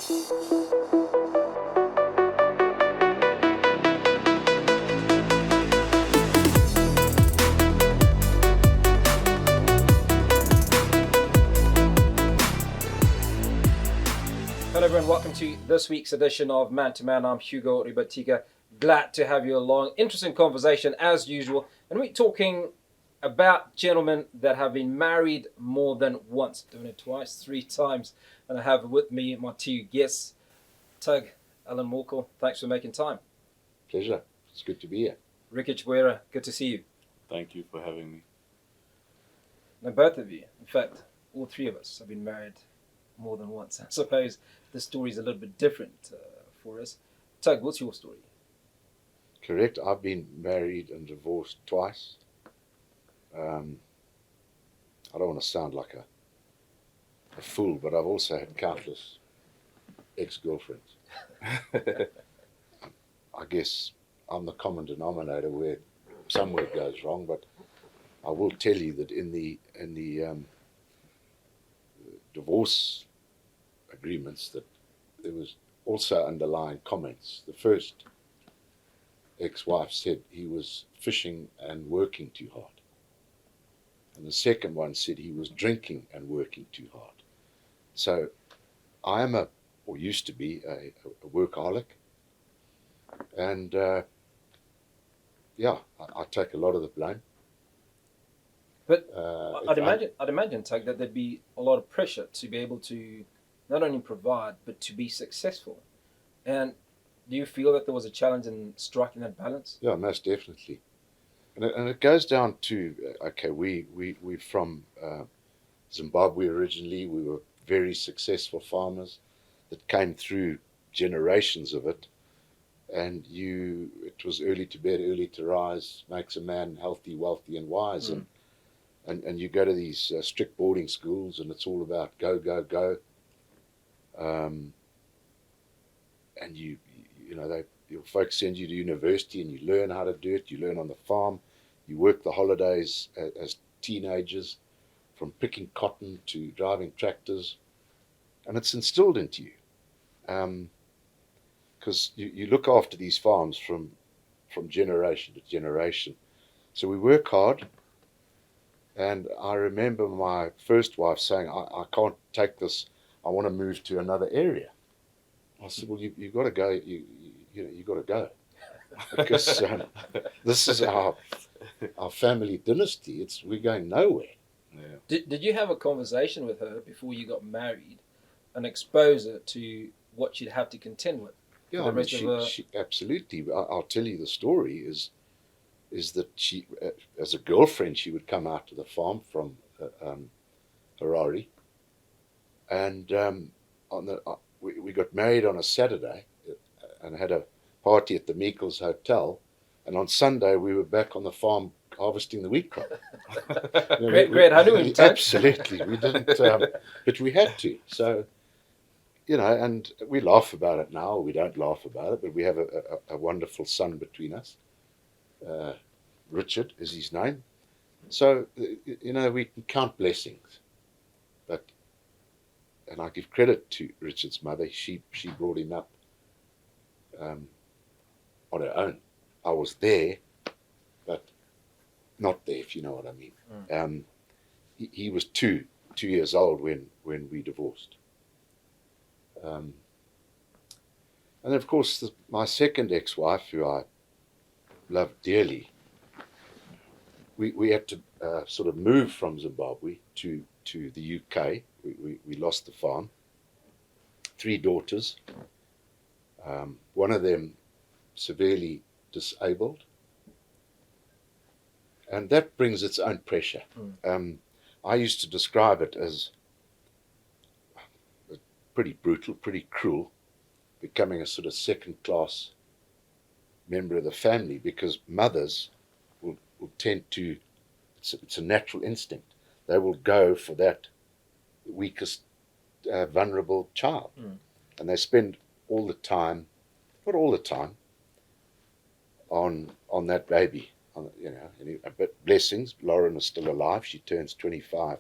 Hello everyone, welcome to this week's edition of Man to Man. I'm Hugo Ribatika. Glad to have you along. Interesting conversation as usual. And we're talking about gentlemen that have been married more than once. Doing it twice, 3 times. And I have with me my 2 guests, Tug, Alan Morkel. Thanks for making time. Pleasure. It's good to be here. Ricky Chibuera, good to see you. Thank you for having me. Now both of you, in fact, all 3 of us have been married more than once. I suppose the story is a little bit different for us. Tug, what's your story? Correct. I've been married and divorced twice. I don't want to sound like a fool, but I've also had countless ex-girlfriends. I guess I'm the common denominator where somewhere it goes wrong, but I will tell you that in the divorce agreements that there was also underlying comments. The first ex-wife said he was fishing and working too hard. And the second one said he was drinking and working too hard. So I am or used to be, a workaholic. And I take a lot of the blame. But I'd imagine, Tug, that there'd be a lot of pressure to be able to not only provide, but to be successful. And do you feel that there was a challenge in striking that balance? Yeah, most definitely. And it goes down to, we're from Zimbabwe originally. We were very successful farmers that came through generations of it. And it was early to bed, early to rise, makes a man healthy, wealthy, and wise. Mm. And you go to these strict boarding schools, and it's all about go, go, go. And your folks send you to university, and you learn how to do it. You learn on the farm. You work the holidays as teenagers, from picking cotton to driving tractors, and it's instilled into you. Because you look after these farms from generation to generation. So we work hard. And I remember my first wife saying, I can't take this. I want to move to another area. I said, well, you've got to go. You got to go. Because this is our family dynasty. We're going nowhere. Yeah. Did you have a conversation with her before you got married and expose her to what she'd have to contend with? Yeah, she absolutely. I'll tell you the story is that she, as a girlfriend, she would come out to the farm from Harare, and we got married on a Saturday and had a party at the Meikles Hotel, and on Sunday we were back on the farm harvesting the wheat crop. Great honeymoon time. Absolutely, we didn't, but we had to. So, and we laugh about it now. We don't laugh about it, but we have a wonderful son between us. Richard is his name. So, we can count blessings. And I give credit to Richard's mother. She brought him up on her own. I was there, but not there, if you know what I mean. Mm. He was 2 years old when we divorced. And then, of course, my second ex-wife, who I loved dearly, we had to sort of move from Zimbabwe to the UK. We lost the farm. 3 daughters. One of them severely disabled. And that brings its own pressure. Mm. I used to describe it as pretty brutal, pretty cruel, becoming a sort of second-class member of the family, because mothers will tend to, it's a natural instinct, they will go for that weakest, vulnerable child. Mm. And they spend all the time, not all the time, on that baby. But blessings, Lauren is still alive. She turns 25,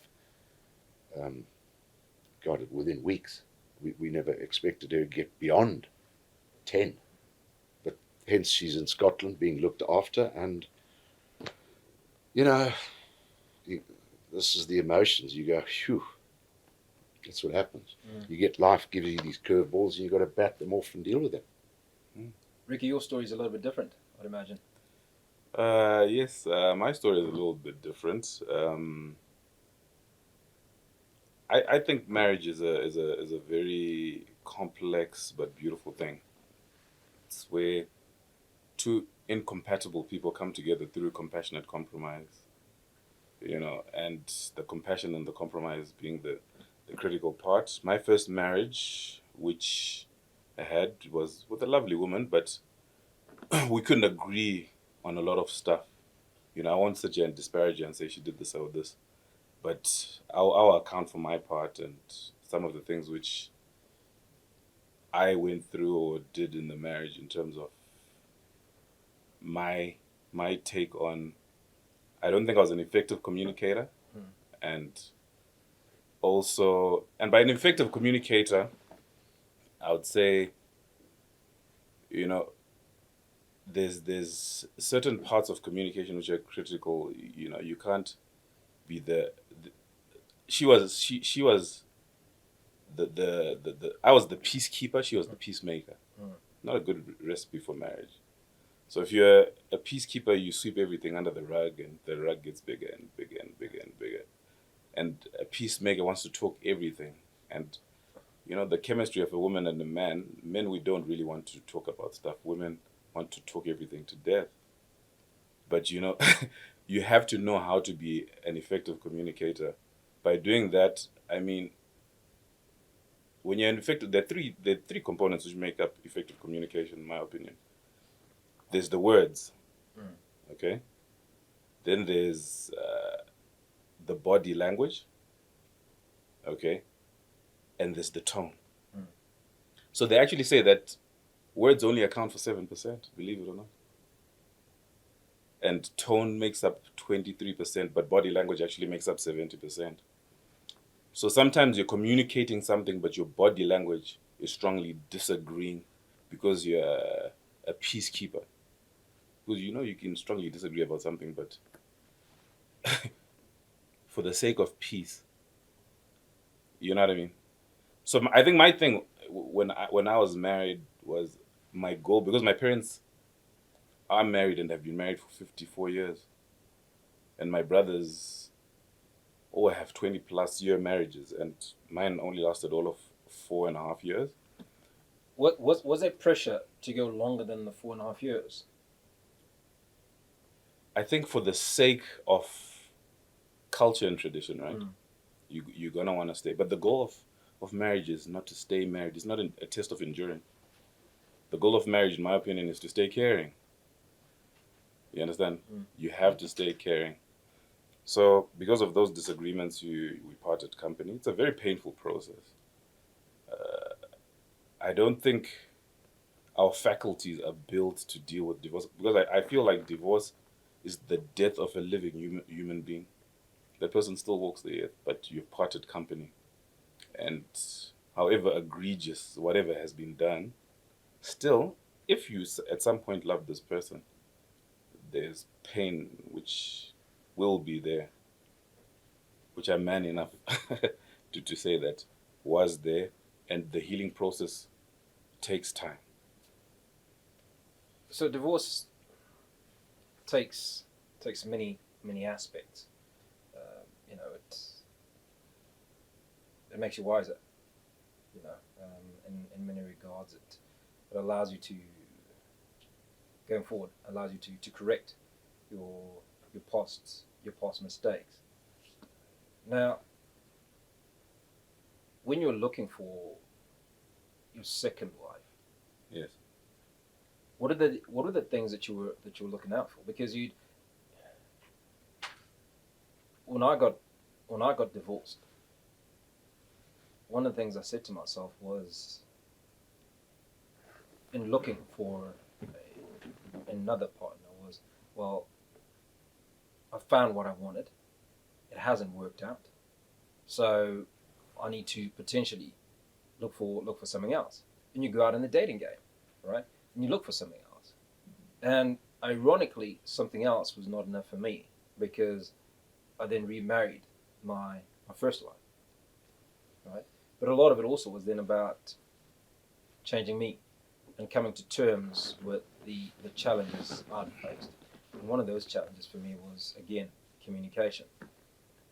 within weeks We never expected her to get beyond 10. But hence she's in Scotland being looked after. And, you know, this is the emotions. You go, phew, that's what happens. You get life gives you these curveballs and you've got to bat them off and deal with them. Ricky, your story is a little bit different, I'd imagine. Yes, my story is a little bit different. I think marriage is a very complex but beautiful thing. It's where two incompatible people come together through compassionate compromise. And the compassion and the compromise being the critical part. My first marriage, which I had, was with a lovely woman, but we couldn't agree on a lot of stuff. I won't sit here and disparage her and say she did this or this, but I'll account for my part and some of the things which I went through or did in the marriage in terms of my take on. I don't think I was an effective communicator, and also, and by an effective communicator, I would say, there's certain parts of communication which are critical. You can't be she was the I was the peacekeeper, she was the peacemaker. Not a good recipe for marriage. So if you're a peacekeeper, you sweep everything under the rug and the rug gets bigger and bigger and bigger and bigger. And a peacemaker wants to talk everything. And the chemistry of a woman and a man, men, we don't really want to talk about stuff. Women want to talk everything to death. But you have to know how to be an effective communicator. By doing that, I mean, when you're effective, there are three components which make up effective communication, in my opinion. There's the words, okay? Then there's the body language, okay? And there's the tone. So they actually say that words only account for 7%, believe it or not. And tone makes up 23%, but body language actually makes up 70%. So sometimes you're communicating something, but your body language is strongly disagreeing because you're a peacekeeper. Because you can strongly disagree about something, but for the sake of peace, you know what I mean? So I think my thing when I was married was my goal, because my parents are married and have been married for 54 years. And my brothers all have 20 plus year marriages, and mine only lasted all of 4.5 years. Was there pressure to go longer than the 4.5 years? I think for the sake of culture and tradition, right? You're gonna want to stay. But the goal of marriage is not to stay married. It's not a test of endurance. The goal of marriage, in my opinion, is to stay caring. You understand? You have to stay caring. So because of those disagreements, we parted company. It's a very painful process. I don't think our faculties are built to deal with divorce, because I feel like divorce is the death of a living human being. That person still walks the earth, but you've parted company. And however egregious whatever has been done, still, if you at some point love this person, there's pain which will be there, which I'm man enough to say that was there, and the healing process takes time. So divorce takes many aspects. It makes you wiser. In many regards, it allows you to, going forward, allows you to correct your past mistakes. Now, when you're looking for your second wife, Yes. what are the things that you were looking out for? Because when I got divorced, one of the things I said to myself was, in looking for another partner, was, well, I found what I wanted. It hasn't worked out, so I need to potentially look for something else, and you go out in the dating game, right? And you look for something else, and ironically, something else was not enough for me because I then remarried my first wife, right? But a lot of it also was then about changing me and coming to terms with the challenges I'd faced. And one of those challenges for me was, again, communication,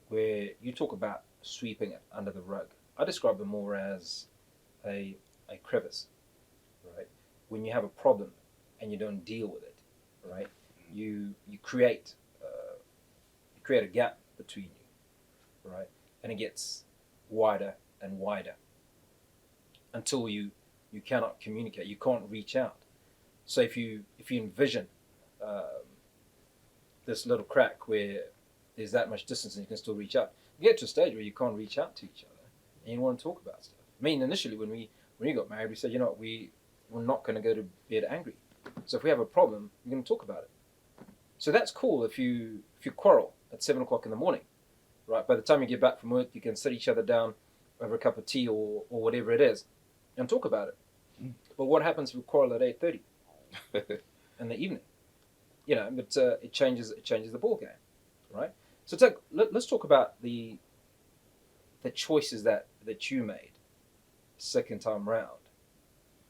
where you talk about sweeping it under the rug. I describe it more as a crevice, right? When you have a problem and you don't deal with it, right? You create a gap between you, right? And it gets wider and wider until you cannot communicate. You can't reach out. So if you envision this little crack where there's that much distance and you can still reach out, you get to a stage where you can't reach out to each other and you want to talk about stuff. I mean, initially when we got married, we said, we're not going to go to bed angry. So if we have a problem, we're going to talk about it. So that's cool if you quarrel at 7 o'clock in the morning, right? By the time you get back from work, you can sit each other down over a cup of tea or whatever it is and talk about it. But what happens if we quarrel at 8:30 in the evening? But it changes the ball game, right? So let's talk about the choices that you made second time round.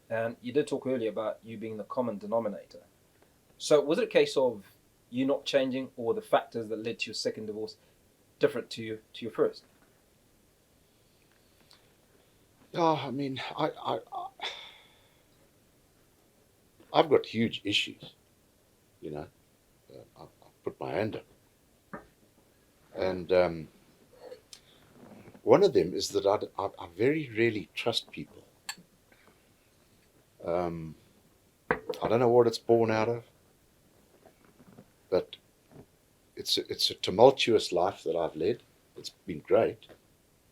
And you did talk earlier about you being the common denominator. So was it a case of you not changing, or the factors that led to your second divorce different to your first? Oh, I mean, I've got huge issues, I'll put my hand up. And one of them is that I very rarely trust people. I don't know what it's born out of, but it's a tumultuous life that I've led. It's been great.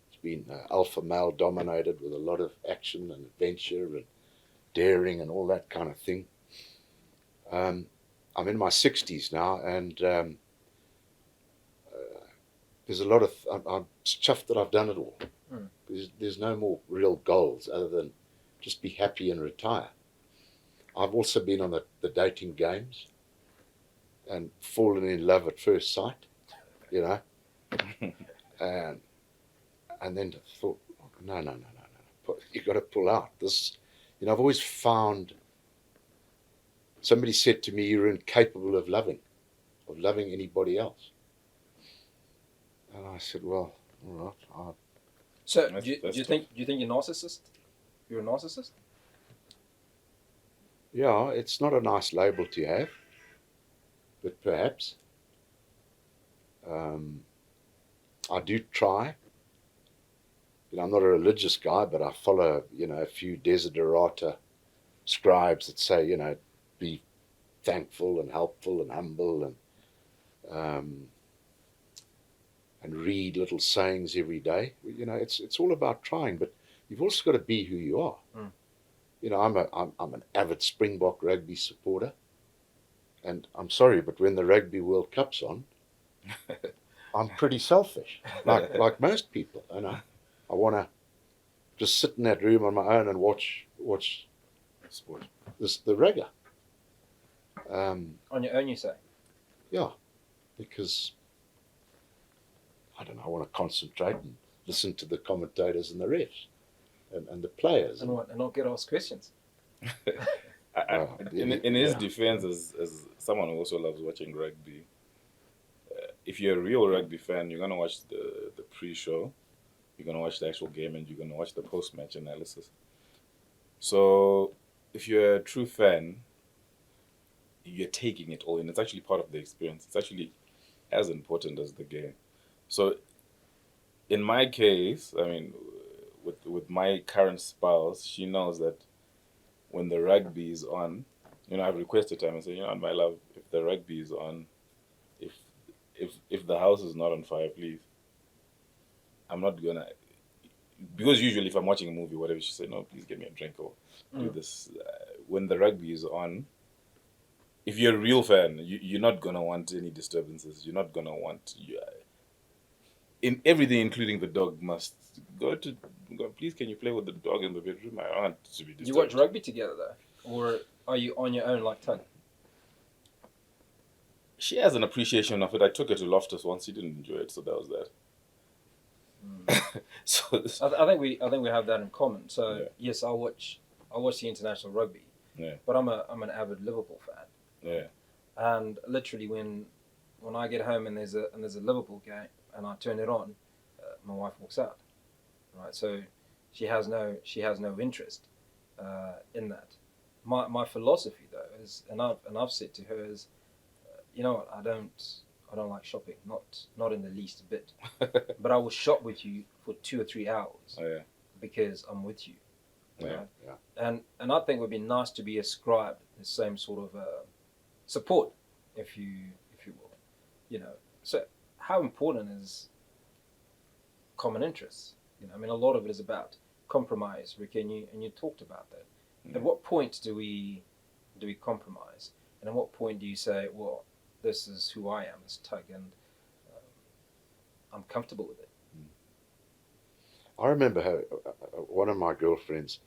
It's been alpha male dominated with a lot of action and adventure and daring and all that kind of thing. I'm in my 60s now, and there's a lot of I'm chuffed that I've done it all. There's no more real goals other than just be happy and retire. I've also been on the dating games and fallen in love at first sight, and then thought, no, you've got to pull out this. I've always found. Somebody said to me, "You're incapable of loving anybody else." And I said, "Well, all right." So do you think you're narcissist? You're a narcissist? Yeah, it's not a nice label to have, but perhaps. I do try. I'm not a religious guy, but I follow, a few desiderata scribes that say, be thankful and helpful and humble and read little sayings every day. It's all about trying, but you've also got to be who you are. I'm an avid Springbok rugby supporter, and I'm sorry, but when the Rugby World Cup's on, I'm pretty selfish, like most people, and I want to just sit in that room on my own and watch Sport. the rugger. On your own, you say? Yeah, because I don't know. I want to concentrate and listen to the commentators and the refs and the players and not get asked questions. In his defense, as someone who also loves watching rugby, if you're a real rugby fan, you're gonna watch the pre-show, you're gonna watch the actual game, and you're gonna watch the post-match analysis. So if you're a true fan, you're taking it all in. It's actually part of the experience. It's actually as important as the game. So in my case, I mean, with my current spouse, she knows that when the rugby is on, I've requested time and say, my love, if the rugby is on, if the house is not on fire, please. I'm not gonna, because usually if I'm watching a movie, whatever, she say, no, please get me a drink or do this. When the rugby is on, if you're a real fan, you're not gonna want any disturbances. In everything, including the dog, must go to please, can you play with the dog in the bedroom? I want to be disturbed. You watch rugby together though, or are you on your own like Tug? She has an appreciation of it. I took her to Loftus once. She didn't enjoy it, so that was that. So I think we have that in common. So Yeah. yes, I watch the international rugby, yeah, but I'm an avid Liverpool fan. yeah, And literally when I get home and there's a Liverpool game and I turn it on, my wife walks out. Right, so she has no interest in that. My philosophy though is, and I've said to her is, you know what, I don't like shopping, not in the least bit, but I will shop with you for 2 or 3 hours oh, yeah, because I'm with you. yeah, Right? Yeah. And I think it would be nice to be ascribed the same sort of support, if you will, you know. So how important is common interests? You know, I mean, a lot of it is about compromise, Rick, and you talked about that. Yeah. At what point do we compromise, and at what point do you say, well, this is who I am, this Tug, and I'm comfortable with it? I remember her, one of my girlfriends,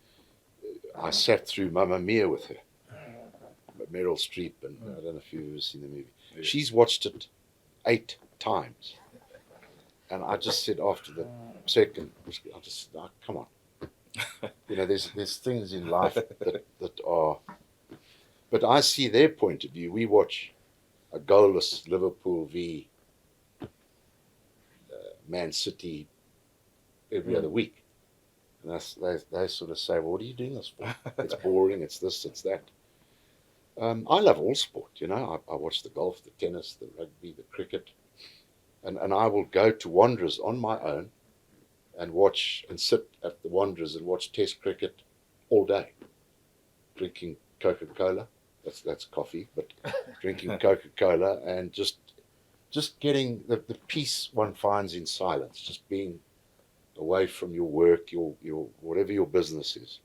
I sat through Mamma Mia with her. Meryl Streep, and I don't know if you've ever seen the movie. Yeah. She's watched it 8 times. And I just said after the second, I just said, oh, come on. You know, there's things in life that are... But I see their point of view. We watch a goalless Liverpool v Man City every other week. And they sort of say, well, what are you doing this for? It's boring, it's this, it's that. I love all sport, you know. I watch the golf, the tennis, the rugby, the cricket. And I will go to Wanderers on my own and watch and sit at the Wanderers and watch Test cricket all day, drinking Coca-Cola. That's coffee, but drinking Coca-Cola and just getting the peace one finds in silence, just being away from your work, your whatever your business is.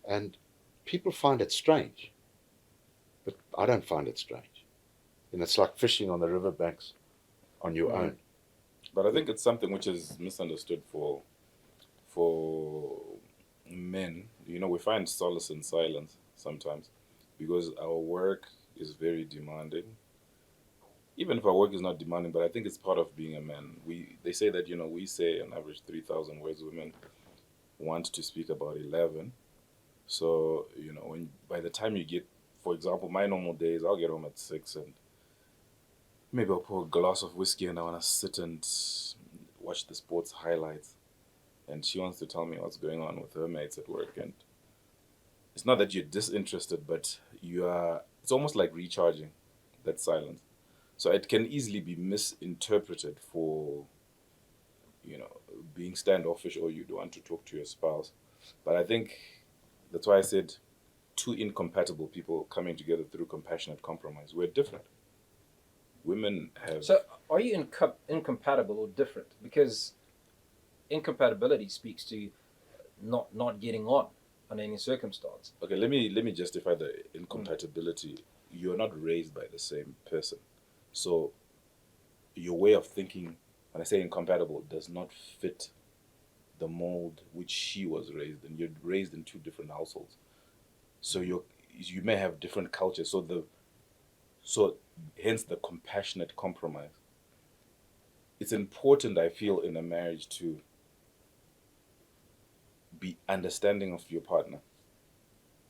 And people find it strange, but I don't find it strange. And it's like fishing on the riverbanks on your own. But I think it's something which is misunderstood for men. You know, we find solace in silence sometimes because our work is very demanding. Even if our work is not demanding, but I think it's part of being a man. They say that, you know, we say on average 3,000 words. Women want to speak about 11. So, you know, by the time you get, for example, my normal days, I'll get home at 6 and maybe I'll pour a glass of whiskey and I want to sit and watch the sports highlights. And she wants to tell me what's going on with her mates at work. And it's not that you're disinterested, but it's almost like recharging that silence. So it can easily be misinterpreted for, you know, being standoffish or you don't want to talk to your spouse. But I think that's why I said 2 incompatible people coming together through compassionate compromise. We're different. Women have... So are you incompatible or different? Because incompatibility speaks to not getting on under any circumstance. Okay, let me justify the incompatibility. You're not raised by the same person. So your way of thinking, when I say incompatible, does not fit the mold which she was raised in. You're raised in 2 different households. So you may have different cultures. So hence the compassionate compromise. It's important, I feel, in a marriage to be understanding of your partner,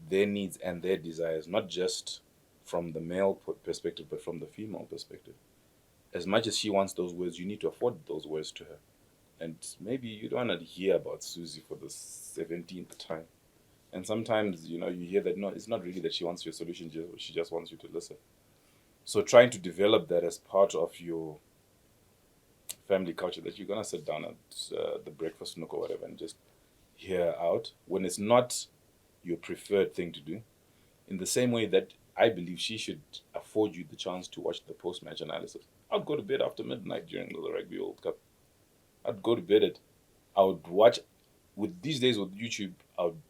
their needs and their desires, not just from the male perspective, but from the female perspective. As much as she wants those words, you need to afford those words to her. And maybe you don't want to hear about Susie for the 17th time. And sometimes, you know, you hear that, no, it's not really that she wants your solution, she just wants you to listen. So trying to develop that as part of your family culture, that you're going to sit down at the breakfast nook or whatever and just hear out when it's not your preferred thing to do. In the same way that I believe she should afford you the chance to watch the post-match analysis. I'd go to bed after midnight during the Rugby World Cup. I'd go to bed I would watch, with these days with YouTube, I would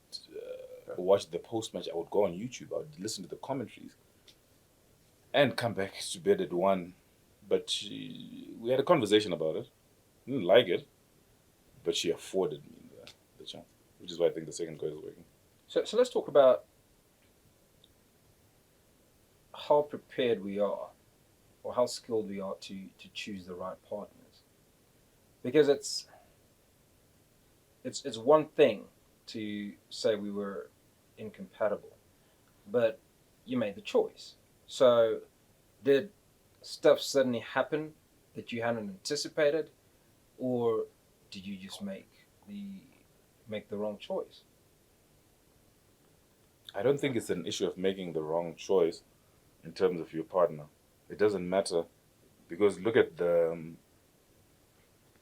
watch the post-match. I would go on YouTube. I would listen to the commentaries and come back to bed at 1. But we had a conversation about it. Didn't like it, but she afforded me that. which is why I think the second coil is working. So let's talk about how prepared we are, or how skilled we are to choose the right partners, because it's one thing to say we were incompatible, but you made the choice. So did stuff suddenly happen that you hadn't anticipated, or did you just make the wrong choice? I don't think it's an issue of making the wrong choice in terms of your partner. It doesn't matter because look at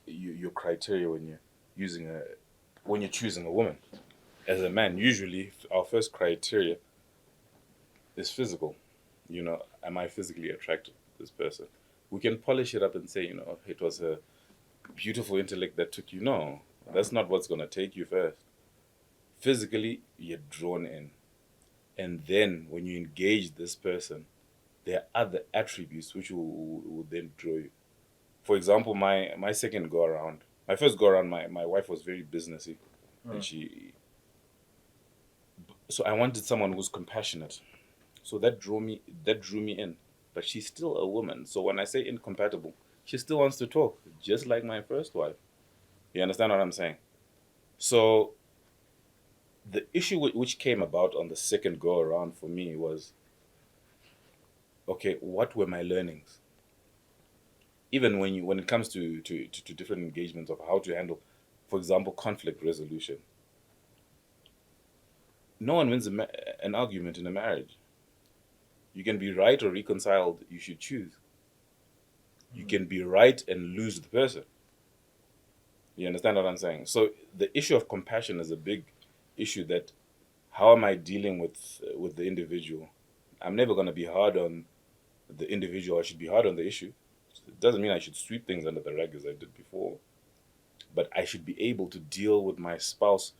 your criteria when you're choosing a woman. As a man, usually our first criteria is physical. Am I physically attracted to this person? We can polish it up and say, it was a beautiful intellect that took you. No, that's not what's going to take you first. Physically, you're drawn in. And then when you engage this person, there are other attributes which will then draw you. For example, my second go around, my first go around, my wife was very businessy. And so I wanted someone who's compassionate. So that drew me in. But she's still a woman. So when I say incompatible, she still wants to talk, just like my first wife. You understand what I'm saying? So the issue which came about on the second go around for me was, okay, what were my learnings? Even when it comes to different engagements of how to handle, for example, conflict resolution. No one wins an argument in a marriage. You can be right or reconciled. You should choose. You can be right and lose the person. You understand what I'm saying? So the issue of compassion is a big issue. That how am I dealing with the individual? I'm never going to be hard on the individual. I should be hard on the issue. It doesn't mean I should sweep things under the rug as I did before. But I should be able to deal with my spouse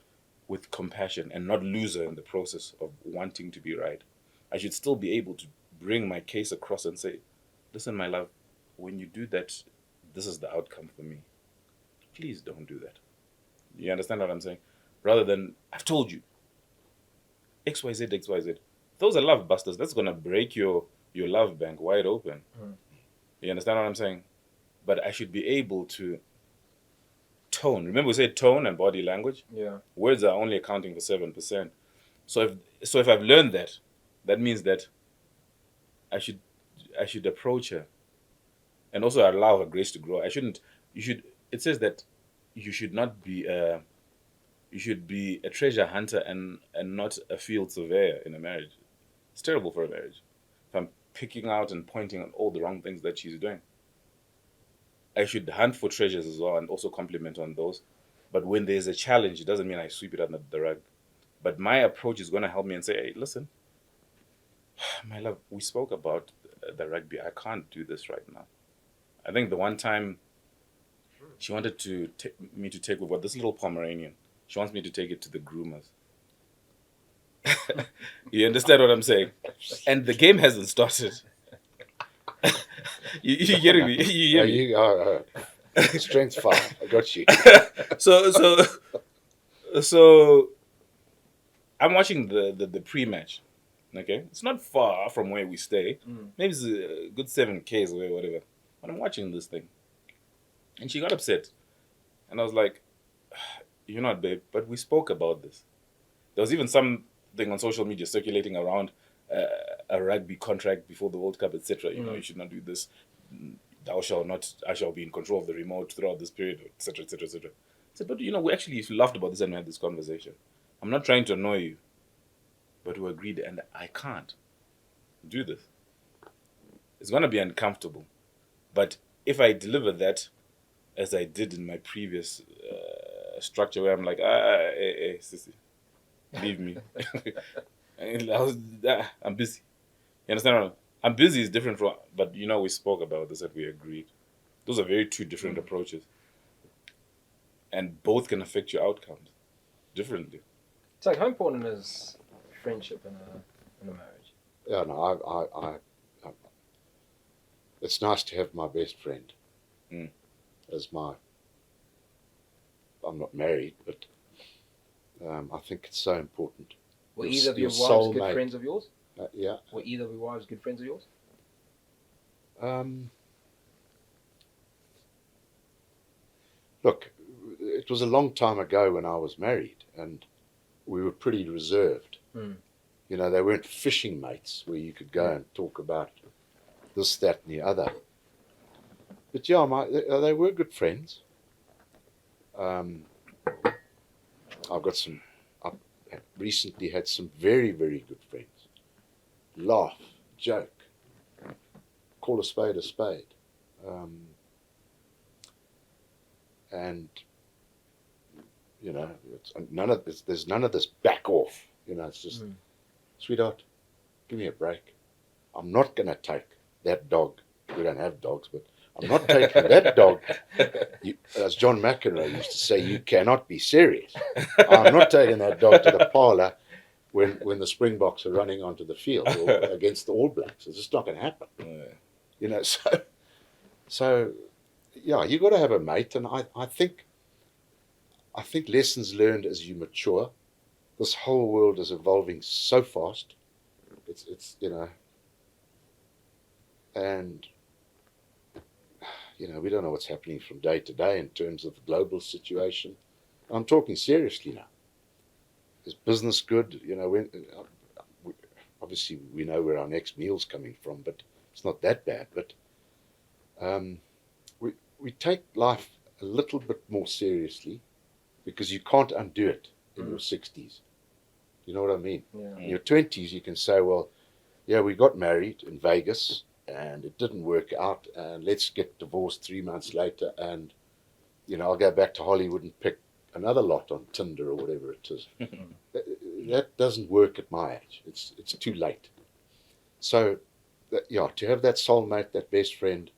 with compassion and not lose her in the process of wanting to be right. I should still be able to bring my case across and say, listen, my love, when you do that, this is the outcome for me. Please don't do that. You understand what I'm saying? Rather than, I've told you, XYZ, XYZ. Those are love busters. That's going to break your love bank wide open. You understand what I'm saying? But I should be able to tone. Remember we said tone and body language? Yeah. Words are only accounting for 7%. So if I've learned that, that means that I should approach her and also allow her grace to grow. It says that you should not be you should be a treasure hunter and not a field surveyor in a marriage. It's terrible for a marriage. If I'm picking out and pointing out all the wrong things that she's doing, I should hunt for treasures as well and also compliment on those. But when there's a challenge, it doesn't mean I sweep it under the rug. But my approach is going to help me and say, hey, listen, my love, we spoke about the rugby. I can't do this right now. I think the one time she wanted me to take over this little Pomeranian. She wants me to take it to the groomers. You understand what I'm saying? And the game hasn't started. you getting me? You hear me? Strength 5. I got you. So I'm watching the pre-match. Okay, it's not far from where we stay. Maybe it's a good 7Ks away, whatever. But I'm watching this thing, and she got upset, and I was like, "You're not, babe." But we spoke about this. There was even something on social media circulating around a rugby contract before the World Cup, etc. You should not do this. Thou shalt not. I shall be in control of the remote throughout this period, etc., etc., etc. I said, but we actually laughed about this and we had this conversation. I'm not trying to annoy you, but we agreed, and I can't do this. It's gonna be uncomfortable, but if I deliver that, as I did in my previous structure, where I'm like, hey, sissy, leave me. I'm busy. You understand? I'm busy is different from, but we spoke about this and we agreed. Those are very two different approaches, and both can affect your outcomes differently. It's like, how important is friendship in a marriage? Yeah, no, I it's nice to have my best friend as my. I'm not married, but I think it's so important. Were Your- either of your your wives good soulmate. friends of yours? Yeah. Were either of your wives good friends of yours? Look, it was a long time ago when I was married, and we were pretty reserved. Mm. You know, they weren't fishing mates where you could go and talk about this, that, and the other. But yeah, they were good friends. Um, I've recently had some very, very good friends. Laugh, joke, call a spade a spade. And, you know, there's none of this back off. You know, it's just, sweetheart, give me a break. I'm not going to take that dog. We don't have dogs, but I'm not taking that dog. As John McEnroe used to say, you cannot be serious. I'm not taking that dog to the parlour when the Springboks are running onto the field or against the All Blacks. It's just not going to happen. You know, so yeah, you got to have a mate, and I think lessons learned as you mature. This whole world is evolving so fast. It's you know, and you know, we don't know what's happening from day to day in terms of the global situation. I'm talking seriously now. Is business good? You know, obviously we know where our next meal's coming from, but it's not that bad. But we take life a little bit more seriously because you can't undo it in your 60s. You know what I mean? Yeah. In your 20s, you can say, well, yeah, we got married in Vegas and it didn't work out, and let's get divorced 3 months later, and you know, I'll go back to Hollywood and pick another lot on Tinder or whatever it is. That doesn't work at my age. It's too late. So, yeah, to have that soulmate, that best friend,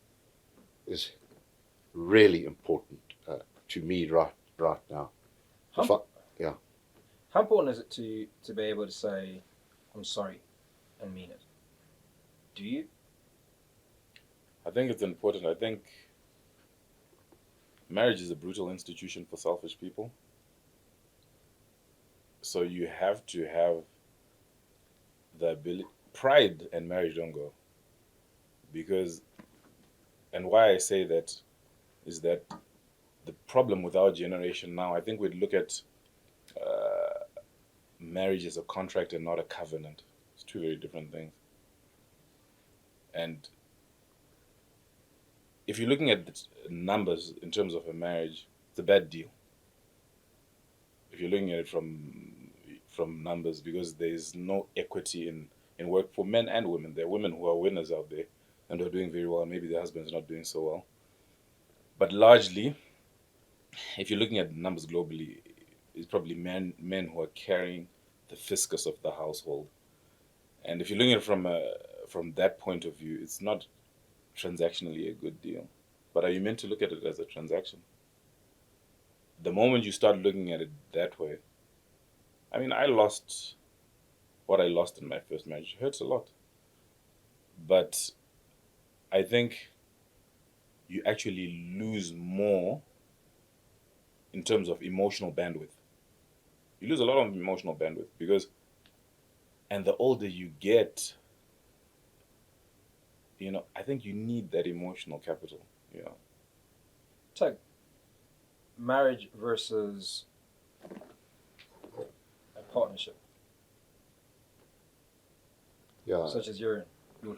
is really important to me right now. Yeah. How important is it to be able to say, I'm sorry, and mean it? Do you? I think it's important. I think marriage is a brutal institution for selfish people. So you have to have the ability. Pride and marriage don't go. Because, and why I say that is that the problem with our generation now, I think we'd look at marriage as a contract and not a covenant. It's two very different things. And if you're looking at the numbers in terms of a marriage, it's a bad deal. If you're looking at it from numbers, because there's no equity in work for men and women. There are women who are winners out there and who are doing very well. Maybe their husband's not doing so well. But largely, if you're looking at numbers globally, it's probably men who are carrying the fiscus of the household. And if you're looking at it from that point of view, it's not transactionally a good deal. But are you meant to look at it as a transaction? The moment you start looking at it that way, I mean, I lost what I lost in my first marriage. It hurts a lot. But I think you actually lose more in terms of emotional bandwidth. You lose a lot of emotional bandwidth because, and the older you get, you know, I think you need that emotional capital, you know. So, marriage versus a partnership, Yeah. such as your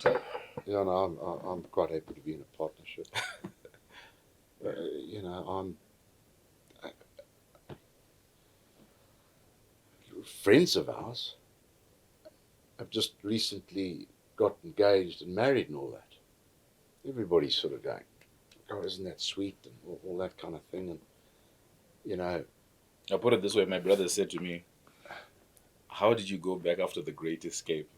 take. Yeah, no, I'm quite happy to be in a partnership. You know, friends of ours have just recently got engaged and married and all that. Everybody's sort of going, "Oh, isn't that sweet?" and all that kind of thing. And you know, I'll put it this way: my brother said to me, "How did you go back after the Great Escape?"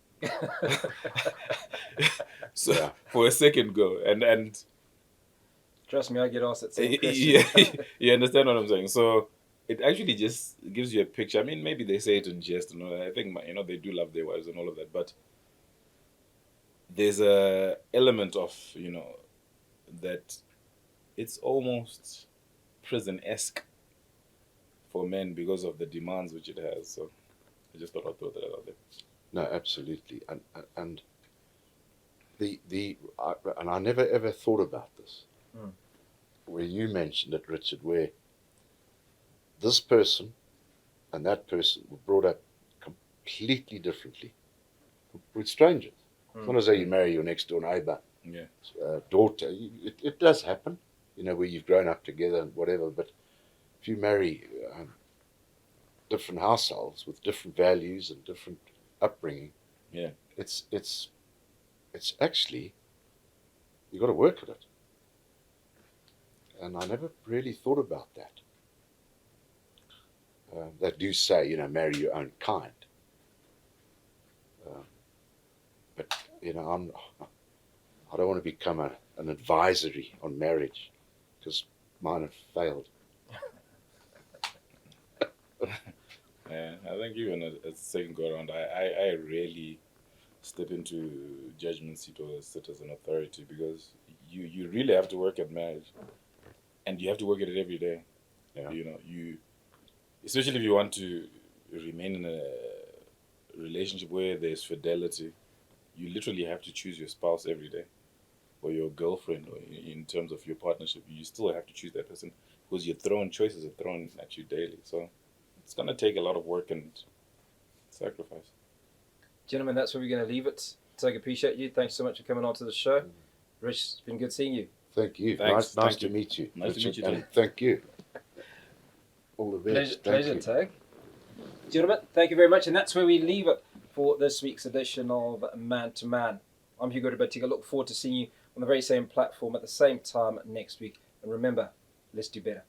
So yeah, for a second, go and Trust me, I get asked that same question. yeah, you understand what I'm saying. So it actually just gives you a picture. I mean, maybe they say it in jest and all that. I think you know they do love their wives and all of that, but there's a element of that it's almost prison-esque for men because of the demands which it has. So I just thought I'd throw that out there. No, absolutely. And I never ever thought about this. Mm. Where you mentioned it, Richard, where this person and that person were brought up completely differently. With strangers. It's not as though you marry your next door neighbour, Yeah. daughter. It does happen, where you've grown up together and whatever. But if you marry different households with different values and different upbringing, Yeah. it's actually, you've got to work at it. And I never really thought about that. They do say, marry your own kind. But I don't want to become an advisory on marriage, because mine have failed. Yeah, I think even a second go around, I rarely step into judgment seat or sit as an authority, because you really have to work at marriage, and you have to work at it every day. Yeah. You especially if you want to remain in a relationship where there's fidelity, you literally have to choose your spouse every day, or your girlfriend, or in terms of your partnership, you still have to choose that person, because choices are thrown at you daily. So it's gonna take a lot of work and sacrifice. Gentlemen, that's where we're going to leave it. Tag, appreciate you. Thanks so much for coming on to the show. Rich, it's been good seeing you. Thank you. Thanks. Nice Thank to you. meet you. Nice to meet you, and too. thank you. All the best. Pleasure, Thank you. Tag. Gentlemen, thank you very much. And that's where we leave it for this week's edition of Man to Man. I'm Hugo Ribetika. Look forward to seeing you on the very same platform at the same time next week. And remember, let's do better.